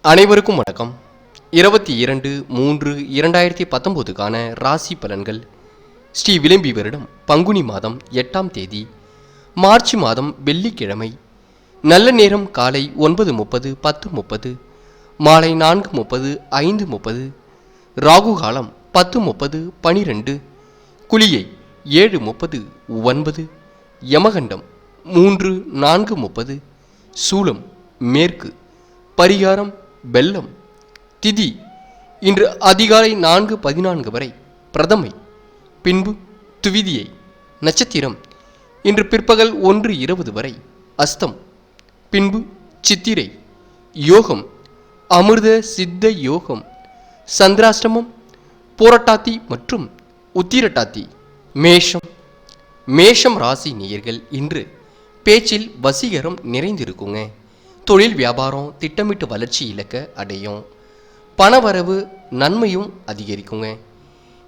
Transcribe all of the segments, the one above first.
அனைவருக்கும் வணக்கம். 22/3/2019க்கான ராசி பலன்கள். ஸ்ரீ விளம்பி வருடம் பங்குனி மாதம் 8ஆம் தேதி, மார்ச் மாதம் வெள்ளிக்கிழமை. நல்ல நேரம் காலை 9:30 10:30, மாலை 4:30 5:30. ராகு காலம் 10:30 12, குளியை 7:30 9, யமகண்டம் 3 4:30, சூலம் மேற்கு, பரிகாரம் வெள்ளம். திதி இன்று அதிகாலை 4:14 வரை பிரதமை, பின்பு துவிதியை. நட்சத்திரம் இன்று பிற்பகல் 1:20 வரை அஸ்தம், பின்பு சித்திரை. யோகம் அமிர்த சித்த யோகம். சந்திராஷ்டமம் பூரட்டாதி மற்றும் உத்திரட்டாதி. மேஷம் ராசி நேயர்கள் இன்று பேச்சில் வசீகரம் நிறைந்திருக்குங்க. தொழில் வியாபாரம் திட்டமிட்டு வளர்ச்சி இலக்க அடையும். பணவரவு நன்மையும் அதிகரிக்குங்க.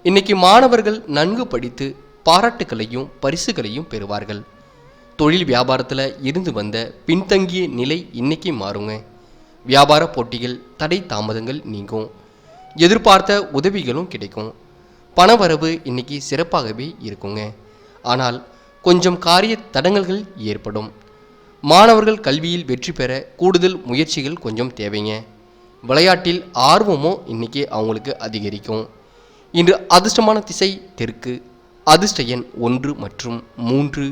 இன்னைக்கு மாணவர்கள் நன்கு படித்து பாராட்டுகளையும் பரிசுகளையும் பெறுவார்கள். தொழில் வியாபாரத்தில் இருந்து வந்த பின்தங்கிய நிலை இன்னைக்கு மாறுங்க. வியாபார போட்டிகள் தடை தாமதங்கள் நீங்கும். எதிர்பார்த்த உதவிகளும் கிடைக்கும். பணவரவு இன்னைக்கு சிறப்பாகவே இருக்குங்க. ஆனால் கொஞ்சம் காரிய தடங்கல்கள் ஏற்படும். மாணவர்கள் கல்வியில் வெற்றி பெற கூடுதல் முயற்சிகள் கொஞ்சம் தேவைங்க. விளையாட்டில் ஆர்வமும் இன்னைக்கு அவங்களுக்கு அதிகரிக்கும். இன்று அதிர்ஷ்டமான திசை தெற்கு. அதிர்ஷ்ட எண் 1 மற்றும் 3.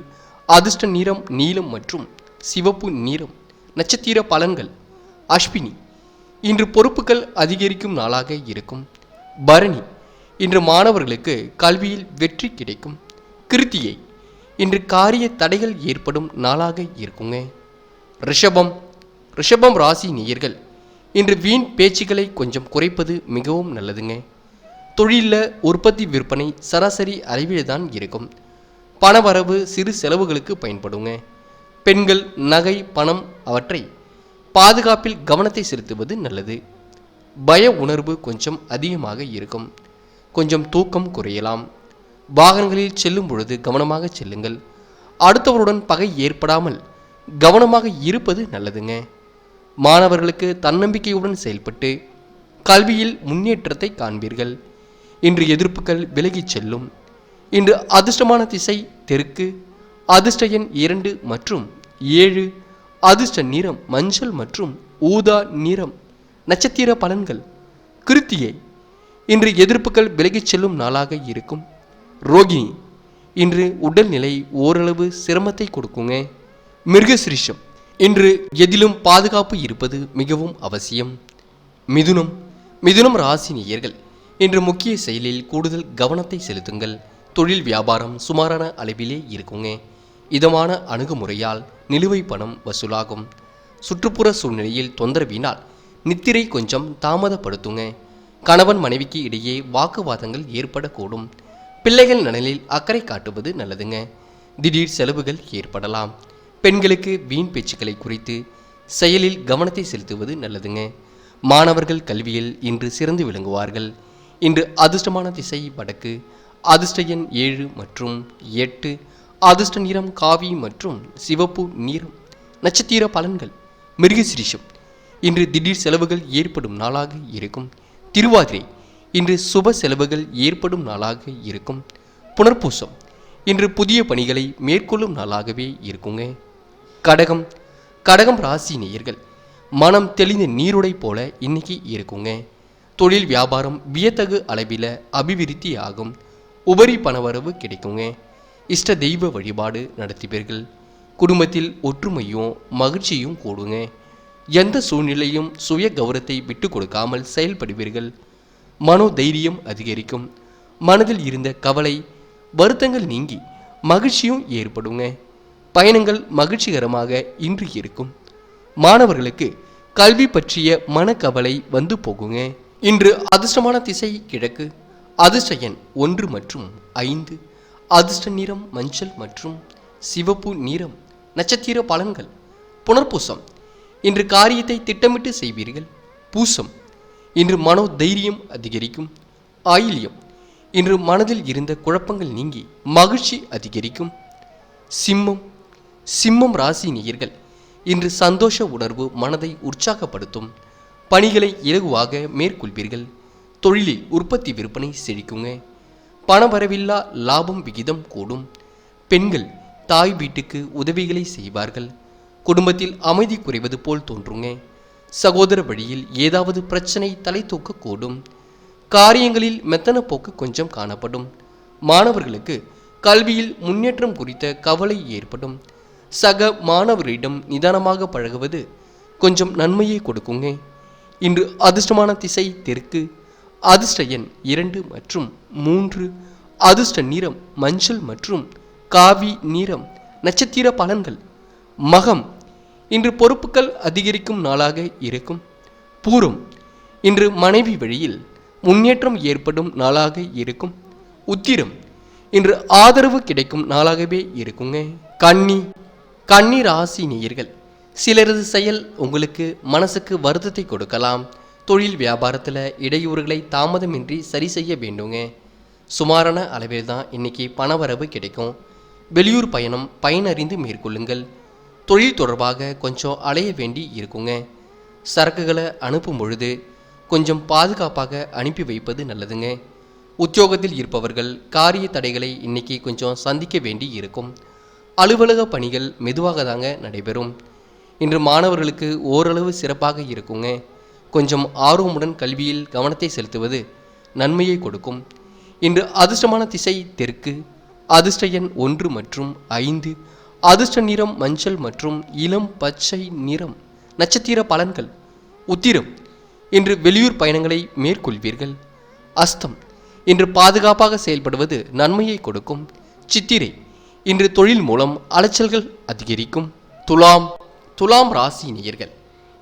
அதிர்ஷ்ட நிறம் நீலம் மற்றும் சிவப்பு நிறம். நட்சத்திர பலன்கள். அஸ்வினி இன்று பொறுப்புகள் அதிகரிக்கும் நாளாக இருக்கும். பரணி இன்று மாணவர்களுக்கு கல்வியில் வெற்றி கிடைக்கும். கிருத்திகை இன்று காரிய தடைகள் ஏற்படும் நாளாக இருக்குங்க. ரிஷபம் ராசி நேயர்கள் இன்று வீண் பேச்சுக்களை கொஞ்சம் குறைப்பது மிகவும் நல்லதுங்க. தொழிலில் உற்பத்தி விற்பனை சராசரி அளவில் தான் இருக்கும். பணவரவு சிறு செலவுகளுக்கு பயன்படுங்க. பெண்கள் நகை பணம் அவற்றை பாதுகாப்பில் கவனத்தை செலுத்துவது நல்லது. பய உணர்வு கொஞ்சம் அதிகமாக இருக்கும். கொஞ்சம் தூக்கம் குறையலாம். வாகனங்களில் செல்லும் பொழுது கவனமாக செல்லுங்கள். அடுத்தவருடன் பகை ஏற்படாமல் கவனமாக இருப்பது நல்லதுங்க. மாணவர்களுக்கு தன்னம்பிக்கையுடன் செயல்பட்டு கல்வியில் முன்னேற்றத்தை காண்பீர்கள். இன்று எதிர்ப்புகள் விலகிச் செல்லும். இன்று அதிர்ஷ்டமான திசை தெற்கு. அதிர்ஷ்ட எண் 2 மற்றும் 7. அதிர்ஷ்ட நிறம் மஞ்சள் மற்றும் ஊதா நிறம். நட்சத்திர பலன்கள். கிருத்திகை இன்று எதிர்ப்புகள் விலகிச் செல்லும் நாளாக இருக்கும். ரோகிணி இன்று உடல்நிலை ஓரளவு சிரமத்தை கொடுக்குங்க. மிருகசிரிஷம் இன்று எதிலும் பாதுகாப்பு இருப்பது மிகவும் அவசியம். மிதுனம் ராசி நேயர்கள் இன்று முக்கிய செயலில் கூடுதல் கவனத்தை செலுத்துங்கள். தொழில் வியாபாரம் சுமாரான அளவிலே இருக்குங்க. இதமான அணுகுமுறையால் நிலுவை பணம் வசூலாகும். சுற்றுப்புற சூழ்நிலையில் தொந்தரவினால் நித்திரை கொஞ்சம் தாமதப்படுத்துங்க. கணவன் மனைவிக்கு இடையே வாக்குவாதங்கள் ஏற்படக்கூடும். பிள்ளைகள் நலனில் அக்கறை காட்டுவது நல்லதுங்க. திடீர் செலவுகள் ஏற்படலாம். பெண்களுக்கு வீண் பேச்சுக்களை குறித்து செயலில் கவனத்தை செலுத்துவது நல்லதுங்க. மாணவர்கள் கல்வியில் இன்று சிறந்து விளங்குவார்கள். இன்று அதிர்ஷ்டமான திசை வடக்கு. அதிர்ஷ்ட எண் 7 மற்றும் 8. அதிர்ஷ்ட நிறம் காவி மற்றும் சிவப்பு நிறம். நட்சத்திர பலன்கள். மிருகசிரிஷம் இன்று திடீர் செலவுகள் ஏற்படும் நாளாக இருக்கும். திருவாதிரை இன்று சுப செலவுகள் ஏற்படும் நாளாக இருக்கும். புனர்பூசம் இன்று புதிய பணிகளை மேற்கொள்ளும் நாளாகவே இருக்குங்க. கடகம் ராசி நேயர்கள் மனம் தெளிந்த நீருடை போல இன்னைக்கு இருக்குங்க. தொழில் வியாபாரம் வியத்தகு அளவில் அபிவிருத்தி ஆகும். உபரி பணவரவு கிடைக்குங்க. இஷ்ட தெய்வ வழிபாடு நடத்துவீர்கள். குடும்பத்தில் ஒற்றுமையும் மகிழ்ச்சியும் கூடுங்க. எந்த சூழ்நிலையும் சுய கௌரவத்தை விட்டு கொடுக்காமல் செயல்படுவீர்கள். மனோ தைரியம் அதிகரிக்கும். மனதில் இருந்த கவலை வருத்தங்கள் நீங்கி மகிழ்ச்சியும் ஏற்படுங்க. பயணங்கள் மகிழ்ச்சிகரமாக இன்று இருக்கும். மாணவர்களுக்கு கல்வி பற்றிய மனக்கவலை வந்து போகுங்க. இன்று அதிர்ஷ்டமான திசை கிழக்கு. அதிர்ஷ்ட எண் 1 மற்றும் 5. அதிர்ஷ்ட நிறம் மஞ்சள் மற்றும் சிவப்பு நிறம். நட்சத்திர பலன்கள். புனர்பூசம் இன்று காரியத்தை திட்டமிட்டு செய்வீர்கள். பூசம் இன்று மனோ தைரியம் அதிகரிக்கும். ஆயில்யம் இன்று மனதில் இருந்த குழப்பங்கள் நீங்கி மகிழ்ச்சி அதிகரிக்கும். சிம்மம் ராசி நேயர்கள் இன்று சந்தோஷ உணர்வு மனதை உற்சாகப்படுத்தும். பணிகளை இலகுவாக மேற்கொள்வீர்கள். தொழிலில் உற்பத்தி விற்பனை செழிக்குங்க. பணவரவில்லா லாபம் விகிதம் கூடும். பெண்கள் தாய் வீட்டுக்கு உதவிகளை செய்வார்கள். குடும்பத்தில் அமைதி குறைவது போல் தோன்றுங்க. சகோதர வழியில் ஏதாவது பிரச்சனை தலை தூக்கக்கூடும். காரியங்களில் மெத்தன போக்கு கொஞ்சம் காணப்படும். மாணவர்களுக்கு கல்வியில் முன்னேற்றம் குறித்த கவலை ஏற்படும். சக மாணவரிடம் நிதானமாக பழகுவது கொஞ்சம் நன்மையை கொடுக்குங்க. இன்று அதிர்ஷ்டமான திசை தெற்கு. அதிர்ஷ்ட எண் 2 மற்றும் 3. அதிர்ஷ்ட நிறம் மஞ்சள் மற்றும் காவி நிறம். நட்சத்திர பலன்கள். மகம் இன்று பொறுப்புகள் அதிகரிக்கும் நாளாக இருக்கும். பூரம் இன்று மனைவி வழியில் முன்னேற்றம் ஏற்படும் நாளாக இருக்கும். உத்திரம் இன்று ஆதரவு கிடைக்கும் நாளாகவே இருக்குங்க. கன்னி ராசி நேயர்கள், சிலரது செயல் உங்களுக்கு மனசுக்கு வருத்தத்தை கொடுக்கலாம். தொழில் வியாபாரத்தில் இடையூறுகளை தாமதமின்றி சரி செய்ய வேண்டுங்க. சுமாரான அளவில் தான் இன்னைக்கு பணவரவு கிடைக்கும். வெளியூர் பயணம் பயனறிந்து மேற்கொள்ளுங்கள். தொழில் தொடர்பாக கொஞ்சம் அலைய வேண்டி இருக்குங்க. சரக்குகளை அனுப்பும் பொழுது கொஞ்சம் பாதுகாப்பாக அனுப்பி வைப்பது நல்லதுங்க. உத்தியோகத்தில் இருப்பவர்கள் காரிய தடைகளை இன்னைக்கு கொஞ்சம் சந்திக்க வேண்டி இருக்கும். அலுவலக பணிகள் மெதுவாக தாங்க நடைபெறும். இன்று மாணவர்களுக்கு ஓரளவு சிறப்பாக இருக்குங்க. கொஞ்சம் ஆர்வமுடன் கல்வியில் கவனத்தை செலுத்துவது நன்மையை கொடுக்கும். இன்று அதிர்ஷ்டமான திசை தெற்கு. அதிர்ஷ்ட எண் 1 மற்றும் 5. அதிர்ஷ்ட நிறம் மஞ்சள் மற்றும் இளம் பச்சை நிறம். நட்சத்திர பலன்கள். உத்திரம் இன்று வெளியூர் பயணங்களை மேற்கொள்வீர்கள். அஸ்தம் இன்று பாதுகாப்பாக செயல்படுவது நன்மையை கொடுக்கும். சித்திரை இன்று தொழில் மூலம் அலைச்சல்கள் அதிகரிக்கும். துலாம் ராசி நேயர்கள்,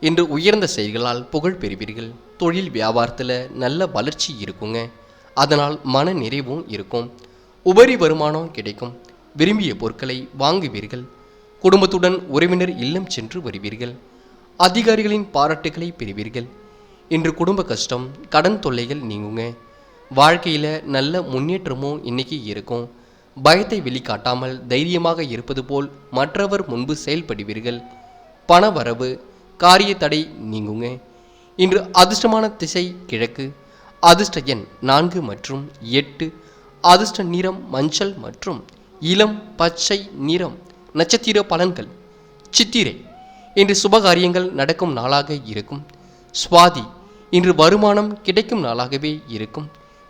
இன்று உயர்ந்த செயல்களால் புகழ் பெறுவீர்கள். தொழில் வியாபாரத்தில் நல்ல வளர்ச்சி இருக்குங்க. அதனால் மன நிறைவும் இருக்கும். உபரி வருமானம் கிடைக்கும். விரும்பிய பொருட்களை வாங்குவீர்கள். குடும்பத்துடன் உறவினர் இல்லம் சென்று வருவீர்கள். அதிகாரிகளின் பாராட்டுகளை பெறுவீர்கள். இன்று குடும்ப கஷ்டம் கடன் தொல்லைகள் நீங்குங்க. வாழ்க்கையில் நல்ல முன்னேற்றமும் இன்னைக்கு இருக்கும். பயத்தை வெளிக்காட்டாமல் தைரியமாக இருப்பது போல் மற்றவர் முன்பு செயல்படுவீர்கள். பண வரவு காரிய தடை நீங்குங்க. இன்று அதிர்ஷ்டமான திசை கிழக்கு. அதிர்ஷ்ட எண் 4 மற்றும் 8. அதிர்ஷ்ட நிறம் மஞ்சள் மற்றும் இளம் பச்சை நிறம். நட்சத்திர பலன்கள். சித்திரை இன்று சுபகாரியங்கள் நடக்கும் நாளாக இருக்கும். சுவாதி இன்று வருமானம் கிடைக்கும் நாளாகவே இருக்கும்.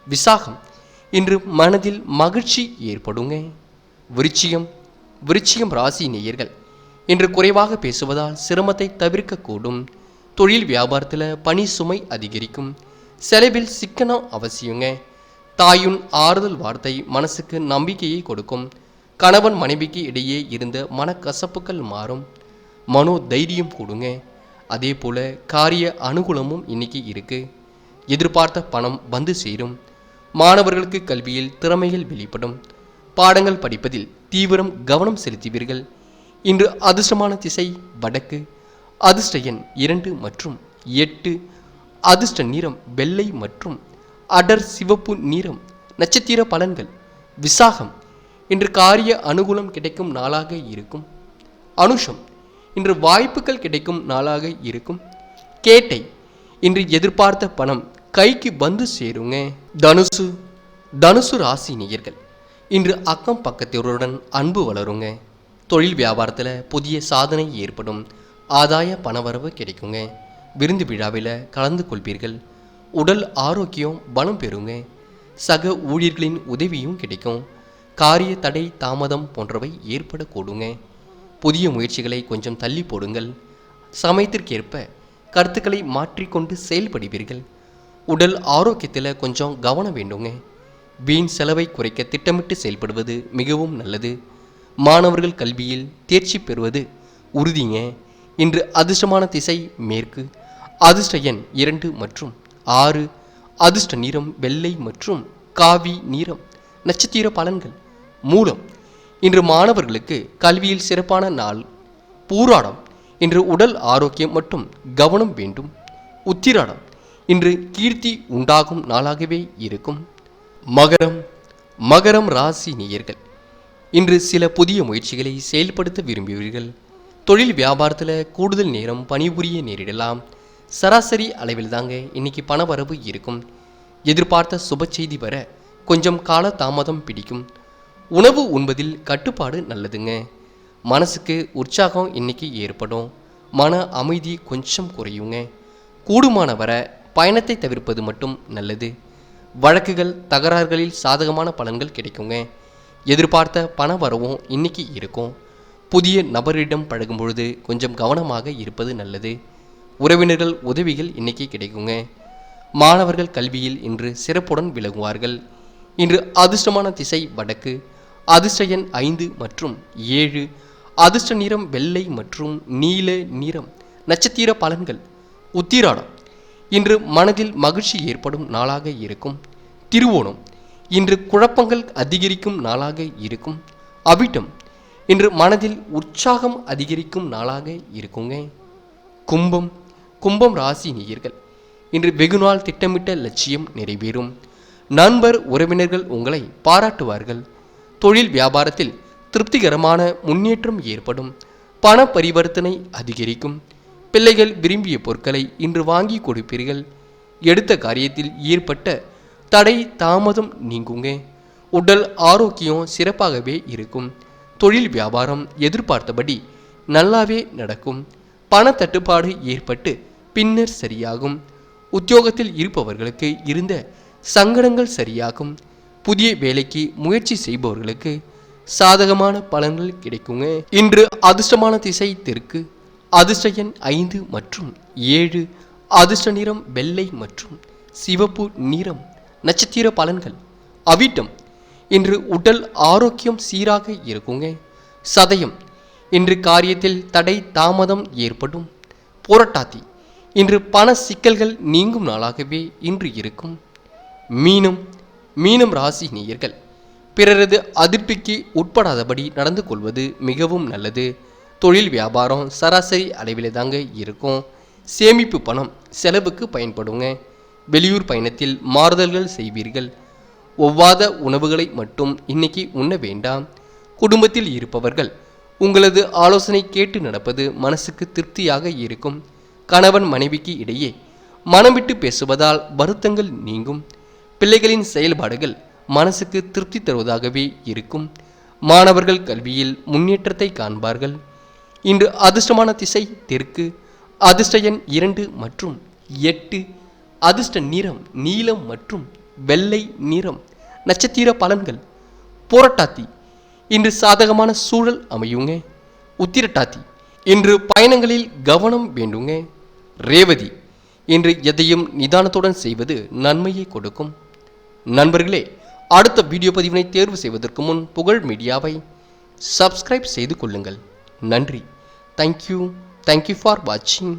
விசாகம் இன்று மனதில் மகிழ்ச்சி ஏற்படுங்க. விருச்சிகம் ராசி நேயர்கள், இன்று குறைவாக பேசுவதால் சிரமத்தை தவிர்க்கக்கூடும். தொழில் வியாபாரத்தில் பணி சுமை அதிகரிக்கும். செலவில் சிக்கனம் அவசியங்க. தாயின் ஆறுதல் வார்த்தை மனசுக்கு நம்பிக்கையை கொடுக்கும். கணவன் மனைவிக்கு இடையே இருந்த மனக்கசப்புகள் மாறும். மனோ தைரியம் கொடுங்க. அதே போல காரிய அனுகூலமும் இன்னைக்கு இருக்கு. எதிர்பார்த்த பணம் வந்து சேரும். மாணவர்களுக்கு கல்வியில் திறமைகள் வெளிப்படும். பாடங்கள் படிப்பதில் தீவிரம் கவனம் செலுத்துவீர்கள். இன்று அதிர்ஷ்டமான திசை வடக்கு. அதிர்ஷ்ட எண் 2 மற்றும் 8. அதிர்ஷ்ட நிறம் வெள்ளை மற்றும் அடர் சிவப்பு நிறம். நட்சத்திர பலன்கள். விசாகம் இன்று காரிய அனுகூலம் கிடைக்கும் நாளாக இருக்கும். அனுஷம் இன்று வாய்ப்புகள் கிடைக்கும் நாளாக இருக்கும். கேட்டை இன்று எதிர்பார்த்த பணம் கைக்கு வந்து சேருங்க. தனுசு ராசி நேயர்கள், இன்று அக்கம் பக்கத்தினருடன் அன்பு வளருங்க. தொழில் வியாபாரத்தில் புதிய சாதனை ஏற்படும். ஆதாய பணவரவு கிடைக்குங்க. விருந்து விழாவில் கலந்து கொள்வீர்கள். உடல் ஆரோக்கியம் பலம் பெறுங்க. சக ஊழியர்களின் உதவியும் கிடைக்கும். காரிய தடை தாமதம் போன்றவை ஏற்படக்கூடுங்க. புதிய முயற்சிகளை கொஞ்சம் தள்ளி போடுங்கள். சமயத்திற்கேற்ப கருத்துக்களை மாற்றிக்கொண்டு செயல்படுவீர்கள். உடல் ஆரோக்கியத்தில் கொஞ்சம் கவனம் வேண்டுங்க. வீண் செலவை குறைக்க திட்டமிட்டு செயல்படுவது மிகவும் நல்லது. மாணவர்கள் கல்வியில் தேர்ச்சி பெறுவது உறுதிங்க. இன்று அதிர்ஷ்டமான திசை மேற்கு. அதிர்ஷ்ட எண் 2 மற்றும் 6. அதிர்ஷ்ட நிறம் வெள்ளை மற்றும் காவி நிறம். நட்சத்திர பலன்கள். மூலம் இன்று மாணவர்களுக்கு கல்வியில் சிறப்பான நாள். பூராடம் இன்று உடல் ஆரோக்கியம் மற்றும் கவனம் வேண்டும். உத்திராடம் இன்று கீர்த்தி உண்டாகும் நாளாகவே இருக்கும். மகரம் ராசி நேயர்கள், இன்று சில புதிய முயற்சிகளை செயல்படுத்த விரும்புவீர்கள். தொழில் வியாபாரத்தில் கூடுதல் நேரம் பணிபுரிய நேரிடலாம். சராசரி அளவில் தாங்க இன்னைக்கு பணவரவு இருக்கும். எதிர்பார்த்த சுப செய்தி வர கொஞ்சம் கால தாமதம் பிடிக்கும். உணவு உண்பதில் கட்டுப்பாடு நல்லதுங்க. மனசுக்கு உற்சாகம் இன்னைக்கு ஏற்படும். மன அமைதி கொஞ்சம் குறையுங்க. கூடுமான வர பயணத்தை தவிர்ப்பது மட்டும் நல்லது. வழக்குகள் தகராறுகளில் சாதகமான பலன்கள் கிடைக்குங்க. எதிர்பார்த்த பண வரவும் இன்னைக்கு இருக்கும். புதிய நபரிடம் பழகும் பொழுது கொஞ்சம் கவனமாக இருப்பது நல்லது. உறவினர்கள் உதவிகள் இன்னைக்கு கிடைக்குங்க. மாணவர்கள் கல்வியில் இன்று சிறப்புடன் விளங்குவார்கள். இன்று அதிர்ஷ்டமான திசை வடக்கு. அதிர்ஷ்ட எண் 5 மற்றும் 7. அதிர்ஷ்ட நிறம் வெள்ளை மற்றும் நீல நிறம். நட்சத்திர பலன்கள். உத்திராடம் இன்று மனதில் மகிழ்ச்சி ஏற்படும் நாளாக இருக்கும். திருவோணம் இன்று குழப்பங்கள் அதிகரிக்கும் நாளாக இருக்கும். அவிட்டம் இன்று மனதில் உற்சாகம் அதிகரிக்கும் நாளாக இருக்குங்க. கும்பம் ராசி நேயர்கள் இன்று வெகுநாள் திட்டமிட்ட லட்சியம் நிறைவேறும். நண்பர் உறவினர்கள் உங்களை பாராட்டுவார்கள். தொழில் வியாபாரத்தில் திருப்திகரமான முன்னேற்றம் ஏற்படும். பண பரிவர்த்தனை அதிகரிக்கும். பிள்ளைகள் விரும்பிய பொருட்களை இன்று வாங்கி கொடுப்பீர்கள். எடுத்த காரியத்தில் ஏற்பட்ட தடை தாமதம் நீங்குங்க. உடல் ஆரோக்கியம் சிறப்பாகவே இருக்கும். தொழில் வியாபாரம் எதிர்பார்த்தபடி நல்லாவே நடக்கும். பண தட்டுப்பாடு ஏற்பட்டு பின்னர் சரியாகும். உத்தியோகத்தில் இருப்பவர்களுக்கு இருந்த சங்கடங்கள் சரியாகும். புதிய வேலைக்கு முயற்சி செய்பவர்களுக்கு சாதகமான பலன்கள் கிடைக்குங்க. இன்று அதிர்ஷ்டமான திசை தெற்கு. அதிர்ஷ்ட எண் 5 மற்றும் 7. அதிர்ஷ்ட நிறம் வெள்ளை மற்றும் சிவப்பு நிறம். நட்சத்திர பலன்கள். அவிட்டம் இன்று உடல் ஆரோக்கியம் சீராக இருக்குங்க. சதயம் இன்று காரியத்தில் தடை தாமதம் ஏற்படும். புரட்டாதி இன்று பண சிக்கல்கள் நீங்கும் நாளாகவே இன்று இருக்கும். மீனம் ராசி நேயர்கள் பிறரது அதிருப்திக்கு உட்படாதபடி நடந்து கொள்வது மிகவும் நல்லது. தொழில் வியாபாரம் சராசரி அளவிலே தாங்க இருக்கும். சேமிப்பு பணம் செலவுக்கு பயன்படுங்க. வெளியூர் பயணத்தில் மாறுதல்கள் செய்வீர்கள். ஒவ்வாத உணவுகளை மட்டும் இன்னைக்கு உண்ண வேண்டாம். குடும்பத்தில் இருப்பவர்கள் உங்களது ஆலோசனை கேட்டு நடப்பது மனசுக்கு திருப்தியாக இருக்கும். கணவன் மனைவிக்கு இடையே மனம் விட்டு பேசுவதால் வருத்தங்கள் நீங்கும். பிள்ளைகளின் செயல்பாடுகள் மனசுக்கு திருப்தி தருவதாகவே இருக்கும். மாணவர்கள் கல்வியில் முன்னேற்றத்தை காண்பார்கள். இன்று அதிர்ஷ்டமான திசை தெற்கு. அதிர்ஷ்ட எண் 2 மற்றும் 8. அதிர்ஷ்ட நிறம் நீலம் மற்றும் வெள்ளை நிறம். நட்சத்திர பலன்கள். புரட்டாதி இன்று சாதகமான சூழல் அமையுங்க. உத்திரட்டாதி இன்று பயணங்களில் கவனம் வேண்டுங்க. ரேவதி இன்று எதையும் நிதானத்துடன் செய்வது நன்மையை கொடுக்கும். நண்பர்களே, அடுத்த வீடியோ பதிவினை தேர்வு செய்வதற்கு முன் புகழ் மீடியாவை சப்ஸ்கிரைப் செய்து கொள்ளுங்கள். நன்றி. தேங்க்யூ ஃபார் வாட்சிங்.